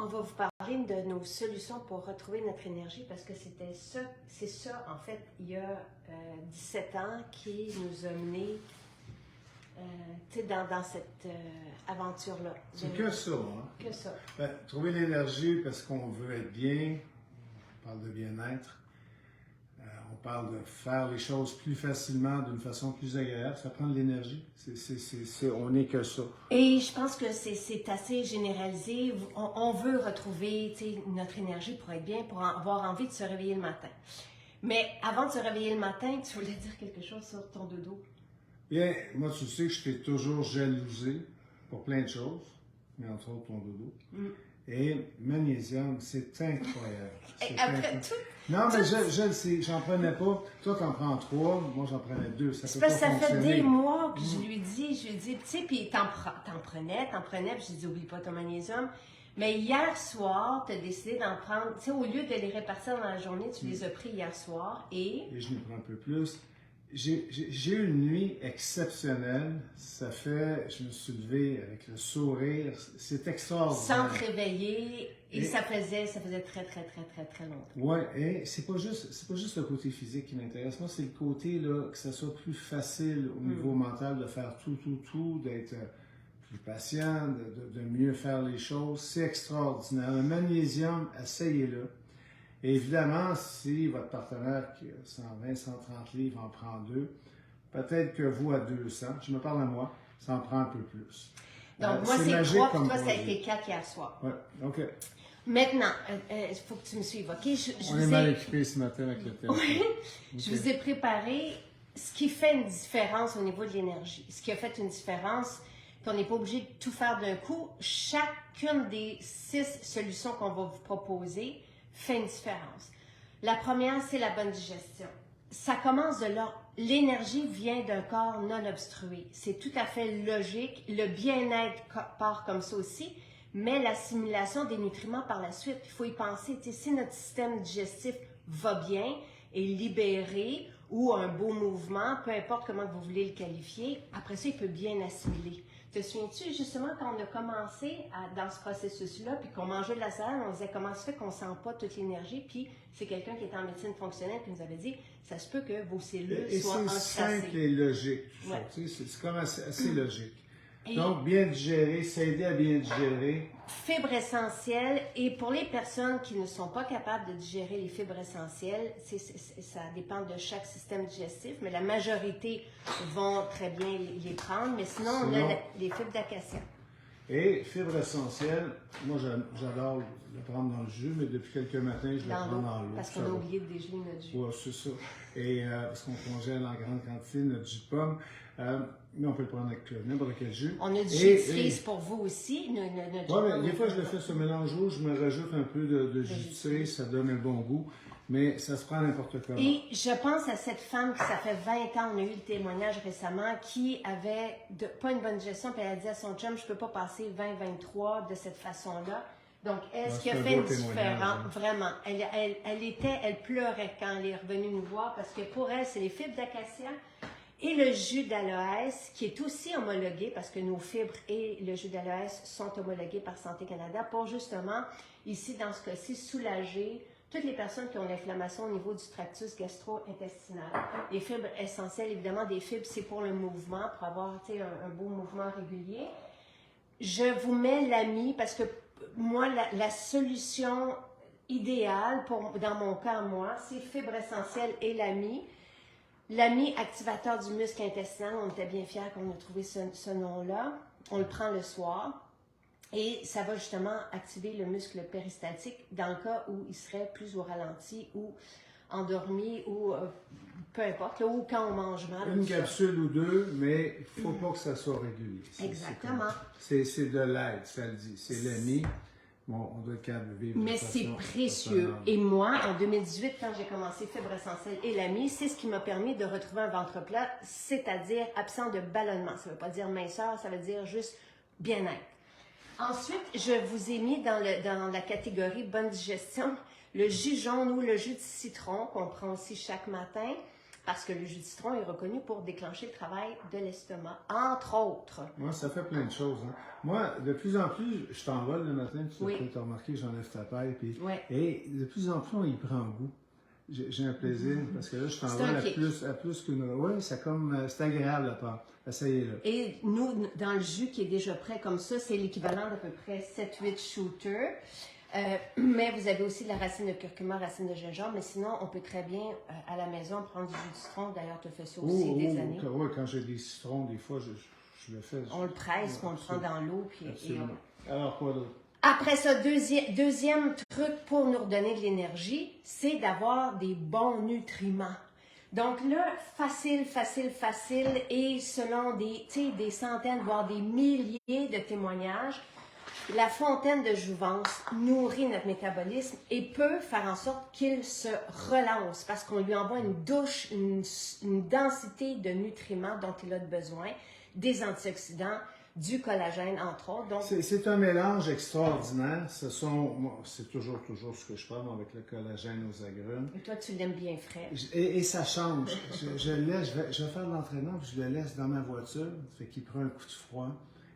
On va vous parler de nos solutions pour retrouver notre énergie parce que c'est ça, en fait, il y a 17 ans qui nous a menés dans cette aventure-là. C'est que ça, hein? Que ça. Ben, trouver l'énergie parce qu'on veut être bien, on parle de bien-être, on parle de faire les choses plus facilement, d'une façon plus agréable, ça prend de l'énergie. On n'est que ça. Et je pense que c'est assez généralisé. On veut retrouver notre énergie pour être bien, pour avoir envie de se réveiller le matin. Mais avant de se réveiller le matin, tu voulais dire quelque chose sur ton dodo? Bien, moi, tu sais que je t'ai toujours jalousé pour plein de choses, mais entre autres ton dodo. Et magnésium, c'est incroyable. Et après tout. Non, mais je le sais, j'en prenais pas. Toi, t'en prends 3, moi j'en prenais 2. C'est parce que ça fait des mois que je lui dis, tu sais, puis t'en prenais, puis je lui dis, oublie pas ton magnésium. Mais hier soir, tu as décidé d'en prendre, tu sais, au lieu de les répartir dans la journée, tu les as pris hier soir et je m'y prends un peu plus. J'ai eu une nuit exceptionnelle. Ça fait, je me suis levé avec le sourire. C'est extraordinaire. Sans te réveiller, et ça faisait très longtemps. Oui, et c'est pas juste le côté physique qui m'intéresse. Moi, c'est le côté là, que ça soit plus facile au niveau mental de faire tout, d'être plus patient, de mieux faire les choses. C'est extraordinaire. Le magnésium, essayez-le. Et évidemment, si votre partenaire qui a 120, 130 livres en prend 2, peut-être que vous à 200, je me parle à moi, ça en prend un peu plus. Donc moi c'est 3, puis toi ça a été 4 hier soir. Oui, OK. Maintenant, il faut que tu me suives, OK? On est mal équipés ce matin avec le téléphone. Oui, je vous ai préparé ce qui fait une différence au niveau de l'énergie. Ce qui a fait une différence, qu'on n'est pas obligé de tout faire d'un coup. Chacune des 6 solutions qu'on va vous proposer fait une différence. La première, c'est la bonne digestion. Ça commence de là. L'énergie vient d'un corps non obstrué. C'est tout à fait logique. Le bien-être part comme ça aussi, mais l'assimilation des nutriments par la suite, il faut y penser. Si notre système digestif va bien, est libéré ou un beau mouvement, peu importe comment vous voulez le qualifier, après ça, il peut bien assimiler. Te souviens-tu, justement, quand on a commencé dans ce processus-là, puis qu'on mangeait de la salade, on disait comment ça fait qu'on ne sent pas toute l'énergie, puis c'est quelqu'un qui est en médecine fonctionnelle qui nous avait dit, ça se peut que vos cellules soient encrassées. C'est simple et logique, tout ça. C'est comme assez logique. Donc, bien digérer, s'aider à bien digérer. Fibres essentielles, et pour les personnes qui ne sont pas capables de digérer les fibres essentielles, ça dépend de chaque système digestif, mais la majorité vont très bien les prendre, mais sinon on a les fibres d'acacia. Et fibres essentielles, moi j'adore le prendre dans le jus, mais depuis quelques matins, je le prends dans l'eau. Parce qu'on a oublié de dégeler notre jus. Oui, c'est ça. Et parce qu'on congèle en grande quantité notre jus de pomme. Mais on peut le prendre avec n'importe quel jus. On a du jus de cerise pour vous aussi. Oui, mais des fois je le fais ce mélange-là, je me rajoute un peu de jus de cerise, ça donne un bon goût. Mais ça se prend n'importe comment. Et je pense à cette femme qui, ça fait 20 ans, on a eu le témoignage récemment, qui avait pas une bonne gestion, puis elle a dit à son chum, je ne peux pas passer 20-23 de cette façon-là. Donc, elle, ce qui a fait une différence, vraiment, elle pleurait quand elle est revenue nous voir, parce que pour elle, c'est les fibres d'acacia et le jus d'aloès, qui est aussi homologué, parce que nos fibres et le jus d'aloès sont homologués par Santé Canada, pour justement, ici, dans ce cas-ci, soulager toutes les personnes qui ont l'inflammation au niveau du tractus gastro-intestinal. Les fibres essentielles, évidemment, des fibres, c'est pour le mouvement, pour avoir un beau mouvement régulier. Je vous mets l'AMI parce que moi, la solution idéale, dans mon cas, moi, c'est fibres essentielles et l'AMI. L'AMI, activateur du muscle intestinal, on était bien fiers qu'on ait trouvé ce nom-là. On le prend le soir. Et ça va justement activer le muscle péristaltique dans le cas où il serait plus au ralenti ou endormi ou peu importe, là, ou quand on mange mal. Une capsule ou 2, mais il ne faut pas que ça soit régulier. Exactement. C'est de l'aide, ça le dit. C'est l'AMI. Bon, on doit être capable de vivre. Mais c'est précieux. Et moi, en 2018, quand j'ai commencé Fibres essentielles et l'AMI, c'est ce qui m'a permis de retrouver un ventre plat, c'est-à-dire absent de ballonnement. Ça ne veut pas dire minceur, ça veut dire juste bien-être. Ensuite, je vous ai mis dans la catégorie bonne digestion le jus jaune ou le jus de citron qu'on prend aussi chaque matin. parce que le jus de citron est reconnu pour déclencher le travail de l'estomac, entre autres. Moi, ça fait plein de choses. Hein. Moi, de plus en plus, je t'envole le matin, tu as remarqué, j'enlève ta paille, puis, et de plus en plus, on y prend goût. J'ai un plaisir, parce que là, je t'envole à plus qu'une... Oui, c'est agréable à part. Essayez-le. Et nous, dans le jus qui est déjà prêt comme ça, c'est l'équivalent d'à peu près 7-8 shooters. Mais vous avez aussi de la racine de curcuma, racine de gingembre, mais sinon, on peut très bien, à la maison, prendre du jus de citron. D'ailleurs, tu as fait ça aussi des années. Oui, quand j'ai des citrons, des fois, je le fais. On le presse, on le prend dans l'eau. Alors, quoi d'autre? Après ça, deuxième truc pour nous redonner de l'énergie, c'est d'avoir des bons nutriments. Donc là, facile, et selon des centaines, voire des milliers de témoignages, la fontaine de jouvence nourrit notre métabolisme et peut faire en sorte qu'il se relance parce qu'on lui envoie une douche, une densité de nutriments dont il a besoin, des antioxydants, du collagène, entre autres. Donc, c'est un mélange extraordinaire. C'est toujours ce que je prends avec le collagène aux agrumes. Et toi, tu l'aimes bien frais. Et ça change. Je vais faire de l'entraînement, puis je le laisse dans ma voiture. Fait qu'il prend un coup de froid.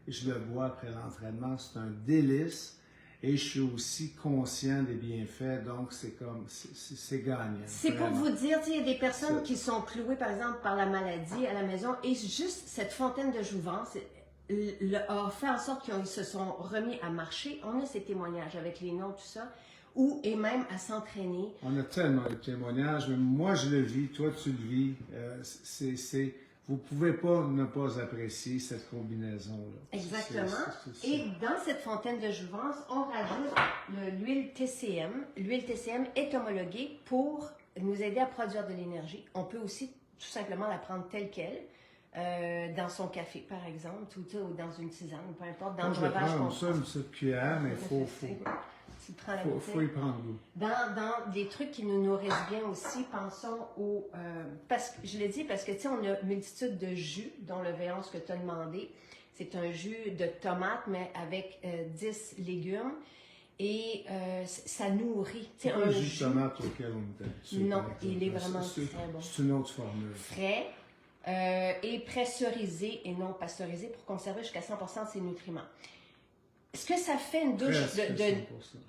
Et je le bois après l'entraînement. C'est un délice. Et je suis aussi conscient des bienfaits. Donc, c'est gagnant. C'est pour vous dire, il y a des personnes qui sont clouées, par exemple, par la maladie à la maison. Et juste cette fontaine de jouvence a fait en sorte qu'ils se sont remis à marcher. On a ces témoignages avec les noms, tout ça. Et même à s'entraîner. On a tellement de témoignages. Mais moi, je le vis. Toi, tu le vis. Vous ne pouvez pas ne pas apprécier cette combinaison-là. Exactement. Et dans cette fontaine de jouvence, on rajoute l'huile TCM. L'huile TCM est homologuée pour nous aider à produire de l'énergie. On peut aussi tout simplement la prendre telle qu'elle, dans son café, par exemple, ou dans une tisane, peu importe. Dans le breuvage qu'on ça, une petite cuillère, mais il faut y prendre goût. Dans des trucs qui nous nourrissent bien aussi, pensons je l'ai dit parce que, tu sais, on a une multitude de jus, dont le V11 que tu as demandé. C'est un jus de tomate, mais avec 10 légumes. Et ça nourrit. C'est un jus de tomate auquel on était. Non, il est vraiment très bon. C'est une autre formule. Frais et pressurisé et non pasteurisé pour conserver jusqu'à 100% de ses nutriments. Est-ce que ça fait une douche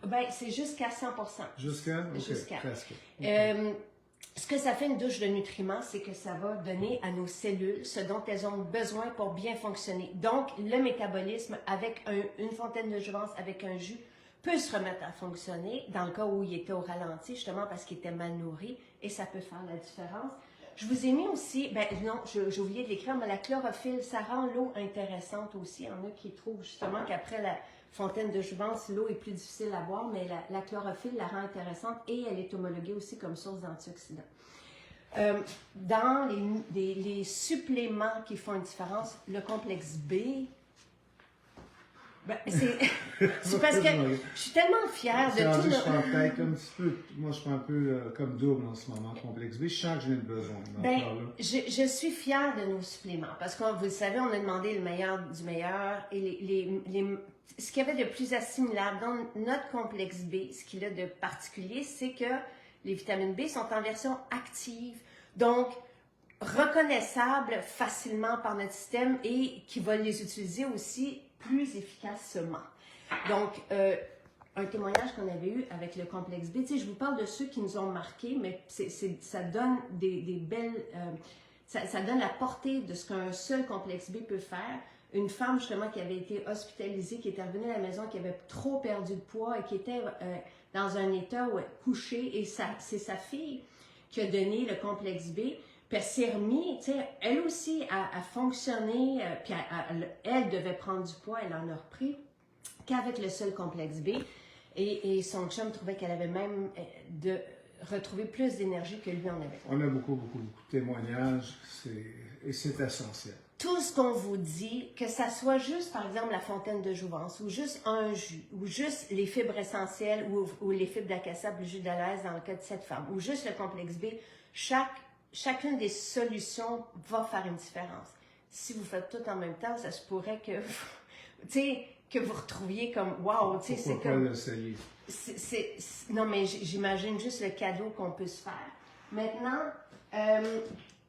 ben, c'est jusqu'à 100%. Jusqu'à? Presque. Ce que ça fait une douche de nutriments, c'est que ça va donner à nos cellules ce dont elles ont besoin pour bien fonctionner. Donc, le métabolisme avec une fontaine de jouvence, avec un jus, peut se remettre à fonctionner dans le cas où il était au ralenti, justement parce qu'il était mal nourri, et ça peut faire la différence. Je vous ai mis aussi, j'ai oublié de l'écrire, mais la chlorophylle, ça rend l'eau intéressante aussi. Il y en a qui trouvent justement qu'après la fontaine de jouvence, l'eau est plus difficile à boire, mais la chlorophylle la rend intéressante et elle est homologuée aussi comme source d'antioxydants. Dans les suppléments qui font une différence, le complexe B, c'est parce que je suis tellement fière de tout. Moi, je prends un peu comme double en ce moment, complexe B. Je sens que j'en ai besoin. Je suis fière de nos suppléments parce que, vous le savez, on a demandé le meilleur du meilleur et ce qu'il y avait de plus assimilable dans notre complexe B, ce qu'il a de particulier, c'est que les vitamines B sont en version active. Donc, reconnaissables facilement par notre système et qui va les utiliser aussi plus efficacement. Donc, un témoignage qu'on avait eu avec le complexe B, tu sais, je vous parle de ceux qui nous ont marqués, mais ça donne des belles... ça donne la portée de ce qu'un seul complexe B peut faire. Une femme, justement, qui avait été hospitalisée, qui était revenue à la maison, qui avait trop perdu de poids et qui était dans un état couché, et c'est sa fille qui a donné le complexe B. Puis elle s'est remise, tu sais, elle aussi a fonctionné, puis elle devait prendre du poids, elle en a repris qu'avec le seul complexe B. Et son chum trouvait qu'elle avait même de retrouver plus d'énergie que lui en avait. On a beaucoup de témoignages, et c'est essentiel. Tout ce qu'on vous dit, que ça soit juste, par exemple, la fontaine de jouvence, ou juste un jus, ou juste les fibres essentielles, ou les fibres d'acacia, le jus d'aloès dans le cas de cette femme, ou juste le complexe B, chacune des solutions va faire une différence. Si vous faites tout en même temps, ça se pourrait que, que vous retrouviez comme, wow, tu sais, c'est comme... l'essayer? Non, mais j'imagine juste le cadeau qu'on peut se faire. Maintenant,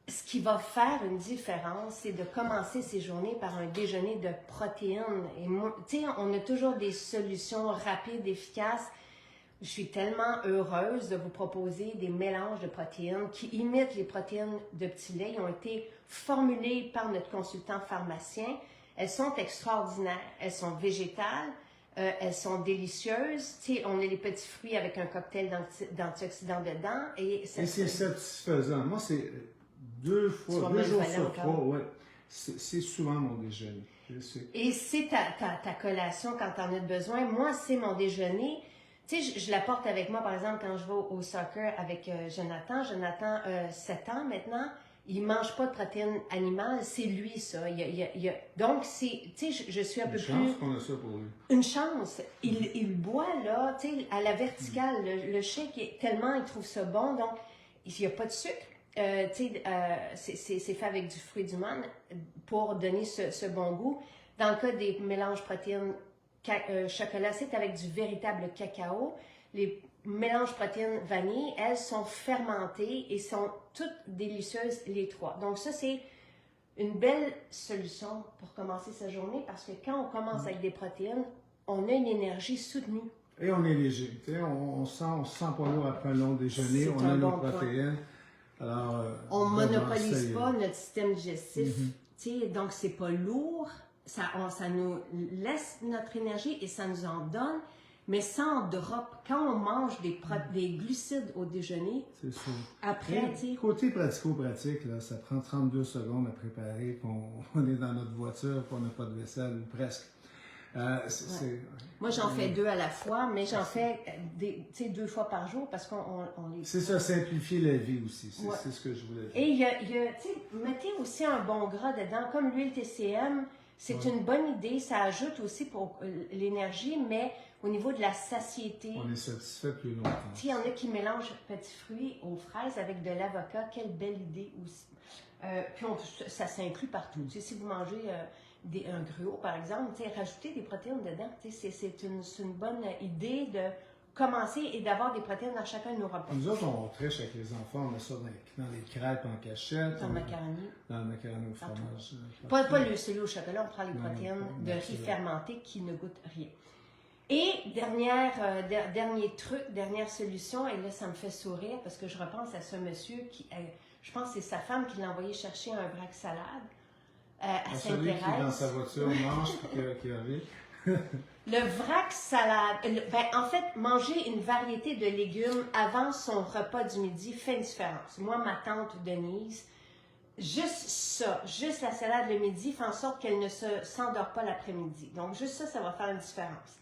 ce qui va faire une différence, c'est de commencer ces journées par un déjeuner de protéines. Et tu sais, on a toujours des solutions rapides, efficaces. Je suis tellement heureuse de vous proposer des mélanges de protéines qui imitent les protéines de petit lait. Ils ont été formulés par notre consultant pharmacien. Elles sont extraordinaires. Elles sont végétales. Elles sont délicieuses. Tu sais, on a les petits fruits avec un cocktail d'antioxydants dedans. Et c'est satisfaisant. Moi, c'est 2 jours sur 3, ouais. C'est souvent mon déjeuner. Et c'est ta collation quand tu en as besoin. Moi, c'est mon déjeuner. Tu sais, je la porte avec moi, par exemple, quand je vais au soccer avec Jonathan. Jonathan, 7 ans maintenant. Il ne mange pas de protéines animales, c'est lui, ça. Donc, tu sais, je suis un peu plus... Une chance qu'on a ça pour lui. Une chance. Il boit, là, tu sais, à la verticale. Le shake, tellement il trouve ça bon. Donc, il n'y a pas de sucre. Tu sais, c'est fait avec du fruit du man pour donner ce bon goût. Dans le cas des mélanges protéines chocolat, c'est avec du véritable cacao. Les mélanges protéines vanille, elles sont fermentées et sont toutes délicieuses les 3. Donc ça, c'est une belle solution pour commencer sa journée parce que quand on commence avec des protéines, on a une énergie soutenue. Et on est léger. Tu sais, on se sent pas lourd après un long déjeuner. On a nos protéines. Alors, on ne monopolise pas notre système digestif. Tu sais, donc, c'est pas lourd. Ça nous laisse notre énergie et ça nous en donne. Mais sans drop, quand on mange des glucides au déjeuner, c'est ça. Après, tu sais... Côté pratico-pratique, là, ça prend 32 secondes à préparer, on est dans notre voiture, qu'on n'a pas de vaisselle, ou presque. Moi, j'en fais 2 à la fois, mais j'en fais 2 fois par jour parce qu'on les... C'est ça, simplifier la vie aussi, c'est ce que je voulais dire. Et il y a tu sais, mettez aussi un bon gras dedans, comme l'huile TCM, c'est une bonne idée, ça ajoute aussi pour l'énergie, mais au niveau de la satiété. On est satisfait plus longtemps. Il y en a qui mélangent petits fruits aux fraises avec de l'avocat, quelle belle idée aussi. Puis ça s'inclut partout. Tu sais, si vous mangez un gruau, par exemple, rajoutez des protéines dedans. C'est une bonne idée de commencer et d'avoir des protéines dans chacun de nos repas. Nous autres, on triche avec les enfants, on met ça dans les crêpes en cachette. Dans le macaroni. Dans le macaroni au fromage. Pas celui au chocolat, on prend les protéines de riz fermenté qui ne goûtent rien. Et dernier truc, dernière solution, et là ça me fait sourire parce que je repense à ce monsieur qui, je pense que c'est sa femme qui l'a envoyé chercher un vrac salade à Sainte-Thérèse. Celui qui dans sa voiture mange et qui revient. Le vrac salade, en fait, manger une variété de légumes avant son repas du midi fait une différence. Moi, ma tante Denise, juste la salade le midi fait en sorte qu'elle ne s'endort pas l'après-midi. Donc juste ça va faire une différence.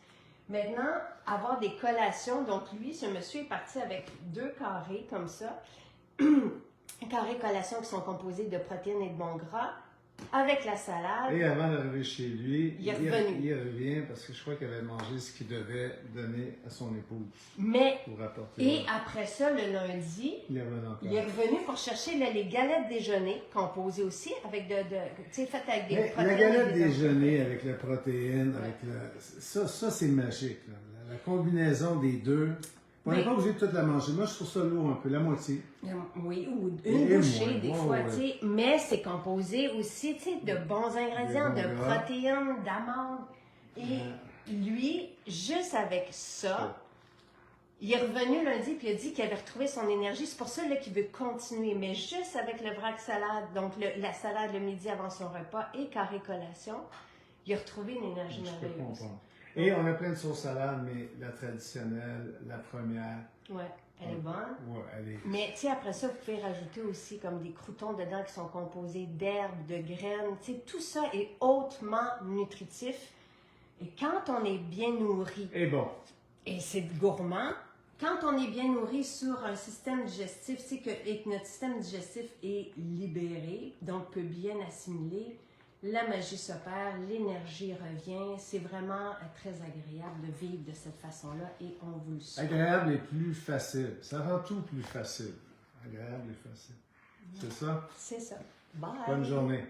Maintenant, avoir des collations, donc lui, ce monsieur est parti avec 2 carrés comme ça, carrés collations qui sont composés de protéines et de bons gras, avec la salade. Et avant d'arriver chez lui, il revient parce que je crois qu'il avait mangé ce qu'il devait donner à son épouse. Pour apporter. Et après ça, le lundi, il est revenu pour chercher les galettes déjeuner, composées aussi avec tu sais, faites avec des protéines. La galette déjeuner avec la protéine, avec ça c'est magique. Là. La combinaison des deux. On n'est pas obligé de toute la manger. Moi, je trouve ça lourd un peu, la moitié. Oui, ou une bouchée des fois, tu sais. Mais c'est composé aussi, tu sais, de bons ingrédients, de protéines, d'amandes. Et lui, juste avec ça, il est revenu lundi puis il a dit qu'il avait retrouvé son énergie. C'est pour ça qu'il veut continuer. Mais juste avec le vrac salade, donc la salade le midi avant son repas et carré collation, il a retrouvé une énergie merveilleuse. Et on a plein de sauces salades, mais la traditionnelle, la première. Ouais, elle est bonne. Ouais, elle est. Mais tu sais, après ça, vous pouvez rajouter aussi comme des croûtons dedans qui sont composés d'herbes, de graines. Tu sais, tout ça est hautement nutritif. Et quand on est bien nourri. Et bon. Et c'est gourmand. Quand on est bien nourri sur un système digestif, c'est que notre système digestif est libéré, donc peut bien assimiler. La magie s'opère, l'énergie revient. C'est vraiment très agréable de vivre de cette façon-là et on vous le souhaite. Agréable et plus facile. Ça rend tout plus facile. Agréable et facile. C'est ça? C'est ça. Bye! Bonne journée.